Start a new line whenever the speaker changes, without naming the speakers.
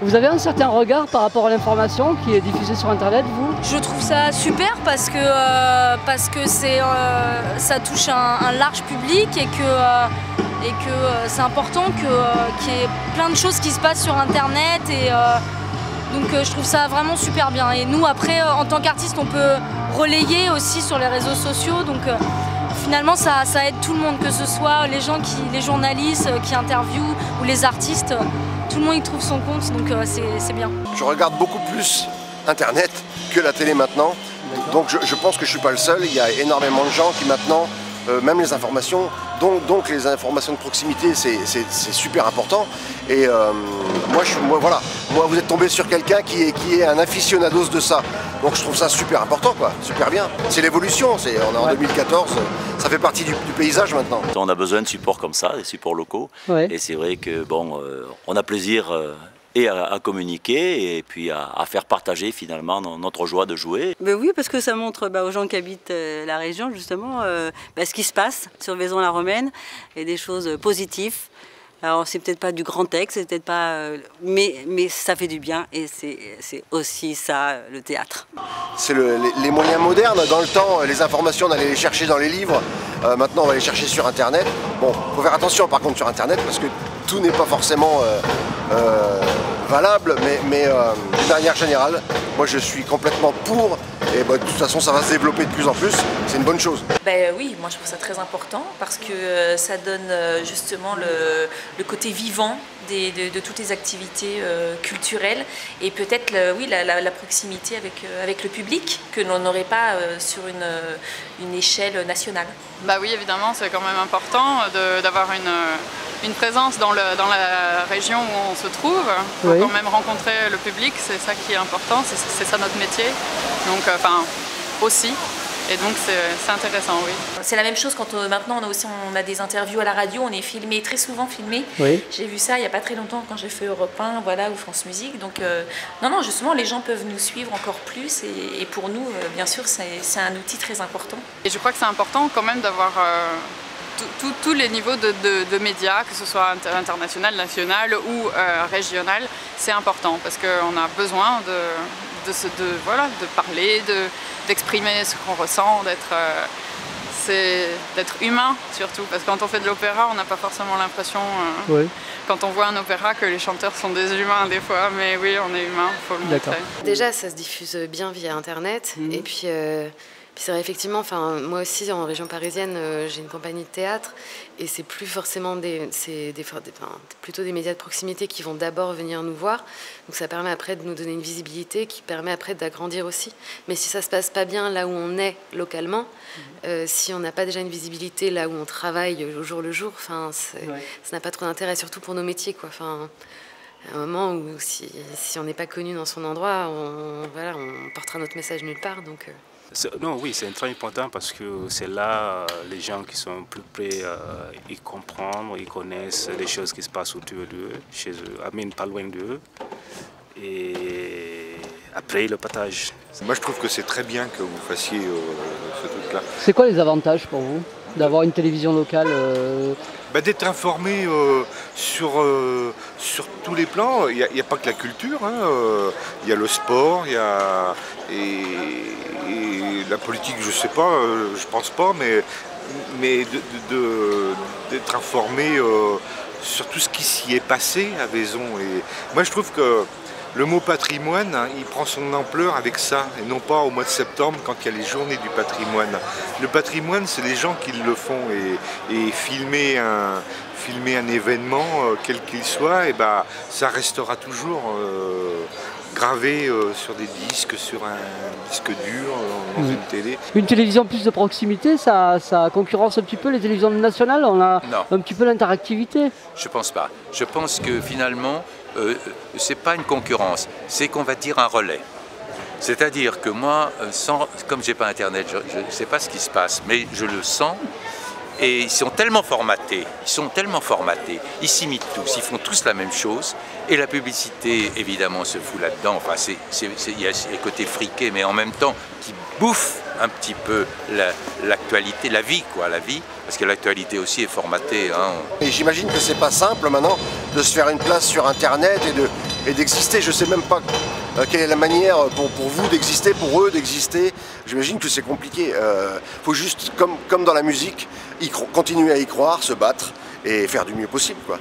Vous avez un certain regard par rapport à l'information qui est diffusée sur Internet, vous?
Je trouve ça super parce que ça touche un large public et que c'est important qu'il y ait plein de choses qui se passent sur Internet. Donc je trouve ça vraiment super bien. Et nous, après, en tant qu'artistes, on peut relayer aussi sur les réseaux sociaux. Donc finalement, ça aide tout le monde, que ce soit les journalistes qui interviewent ou les artistes. Tout le monde y trouve son compte, donc c'est bien.
Je regarde beaucoup plus Internet que la télé maintenant. Donc je pense que je ne suis pas le seul. Il y a énormément de gens qui maintenant, même les informations, donc les informations de proximité, c'est super important. Et moi, vous êtes tombé sur quelqu'un qui est un aficionados de ça. Donc je trouve ça super important, quoi, super bien. C'est l'évolution, on est en 2014, ça fait partie du paysage maintenant.
On a besoin de supports comme ça, des supports locaux. Ouais. Et c'est vrai que bon, on a plaisir et à communiquer et puis à faire partager finalement notre joie de jouer.
Ben oui, parce que ça montre aux gens qui habitent la région justement ce qui se passe sur Vaison-la-Romaine et des choses positives. Alors c'est peut-être pas du grand texte, c'est peut-être pas, mais ça fait du bien et c'est aussi ça le théâtre.
C'est les moyens modernes. Dans le temps, les informations on allait les chercher dans les livres. Maintenant on va les chercher sur Internet. Bon, faut faire attention par contre sur Internet parce que tout n'est pas forcément valable, mais d'une manière générale, moi je suis complètement pour. Et de toute façon, ça va se développer de plus en plus, c'est une bonne chose.
Oui, moi je trouve ça très important parce que ça donne justement le côté vivant de toutes les activités culturelles et peut-être la proximité avec le public que l'on n'aurait pas sur une échelle nationale.
Oui, évidemment, c'est quand même important d'avoir une présence dans la région où on se trouve. Il faut quand même rencontrer le public, c'est ça qui est important, c'est ça notre métier. Donc, aussi. Et donc c'est intéressant, oui.
C'est la même chose quand maintenant on a des interviews à la radio, on est filmé, très souvent filmé.
Oui.
J'ai vu ça il n'y a pas très longtemps quand j'ai fait Europe 1, ou France Musique. Donc non, justement, les gens peuvent nous suivre encore plus et pour nous, bien sûr, c'est un outil très important.
Et je crois que c'est important quand même d'avoir tous les niveaux de médias, que ce soit international, national ou régional, c'est important parce qu'on a besoin de parler, d'exprimer ce qu'on ressent, d'être humain surtout, parce que quand on fait de l'opéra, on n'a pas forcément l'impression, quand on voit un opéra, que les chanteurs sont des humains des fois, mais oui, on est humain, il faut le montrer.
Déjà, ça se diffuse bien via Internet, et puis c'est vrai, effectivement, moi aussi en région parisienne, j'ai une compagnie de théâtre et c'est plus forcément plutôt des médias de proximité qui vont d'abord venir nous voir. Donc ça permet après de nous donner une visibilité qui permet après d'agrandir aussi. Mais si ça se passe pas bien là où on est localement, si on n'a pas déjà une visibilité là où on travaille au jour le jour, ça n'a pas trop d'intérêt, surtout pour nos métiers, quoi. À un moment où si on n'est pas connu dans son endroit, on portera notre message nulle part. Donc,
Non, oui, c'est très important parce que c'est là les gens qui sont plus près, ils comprennent, ils connaissent les choses qui se passent autour d'eux, chez eux, pas loin d'eux. Et après, ils le partagent.
Moi, je trouve que c'est très bien que vous fassiez ce truc-là.
C'est quoi les avantages pour vous d'avoir une télévision locale
D'être informé sur tous les plans. Il n'y a pas que la culture, il y a le sport, il y a et la politique, je sais pas, je pense pas, mais d'être informé sur tout ce qui s'y est passé à Vaison. Et moi, je trouve que le mot patrimoine, il prend son ampleur avec ça, et non pas au mois de septembre quand il y a les journées du patrimoine. Le patrimoine, c'est les gens qui le font, et filmer un événement, quel qu'il soit, ça restera toujours gravé sur des disques, sur un disque dur, dans une télé.
Une télévision plus de proximité, ça concurrence un petit peu les télévisions nationales, on a un petit peu l'interactivité.
Je pense pas. Je pense que finalement, c'est pas une concurrence, c'est qu'on va dire un relais. C'est-à-dire que moi, comme j'ai pas internet, je ne sais pas ce qui se passe, mais je le sens. Et ils sont tellement formatés, ils s'imitent tous, ils font tous la même chose. Et la publicité, évidemment, se fout là-dedans. Enfin, il y a le côté friqué, mais en même temps, qui bouffe un petit peu l'actualité, la vie, parce que l'actualité aussi est formatée.
Et j'imagine que c'est pas simple maintenant de se faire une place sur Internet et et d'exister. Je ne sais même pas quelle est la manière pour vous d'exister, pour eux d'exister. J'imagine que c'est compliqué. Faut juste, comme dans la musique, continuer à y croire, se battre et faire du mieux possible, quoi.